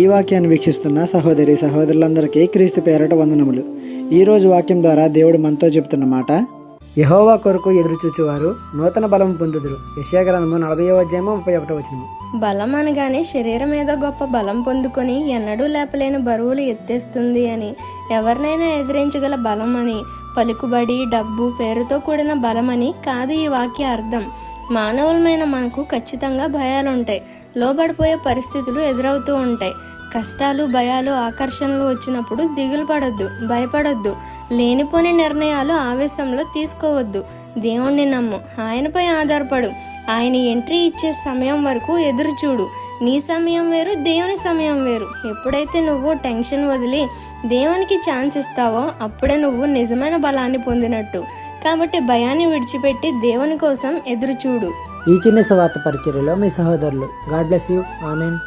ఈ వాక్యాన్ని వీక్షిస్తున్న సహోదరులందరికీ క్రీస్తు పేరట వందనములు. ఈరోజు వాక్యం ద్వారా దేవుడు మనతో చెప్తున్న మాట, యెహోవా కొరకు ఎదురుచూచువారు నూతన బలం పొందుదురు. యెషయా గ్రంథము 40:31. బలం అనగానే శరీరం మీద గొప్ప బలం పొందుకొని ఎన్నడూ లేపలేని బరువులు ఎత్తేస్తుంది అని, ఎవరినైనా ఎదిరించగల బలం అని, పలుకుబడి, డబ్బు, పేరుతో కూడిన బలమని కాదు ఈ వాక్య అర్థం. మానవులమైన మనకు ఖచ్చితంగా భయాలుంటాయి, లోబడిపోయే పరిస్థితులు ఎదురవుతూ ఉంటాయి. కష్టాలు, భయాలు, ఆకర్షణలు వచ్చినప్పుడు దిగులు పడొద్దు, భయపడొద్దు. లేనిపోని నిర్ణయాలు ఆవేశంలో తీసుకోవద్దు. దేవుణ్ణి నమ్ము, ఆయనపై ఆధారపడు. ఆయన ఎంట్రీ ఇచ్చే సమయం వరకు ఎదురు చూడు. నీ సమయం వేరు, దేవుని సమయం వేరు. ఎప్పుడైతే నువ్వు టెన్షన్ వదిలి దేవునికి ఛాన్స్ ఇస్తావో అప్పుడే నువ్వు నిజమైన బలాన్ని పొందినట్టు. కాబట్టి భయాన్ని విడిచిపెట్టి దేవుని కోసం ఎదురు చూడు. ఈ చిన్న సువార్త పరిచర్యలో మీ సహోదరులు. God bless you. ఆమేన్.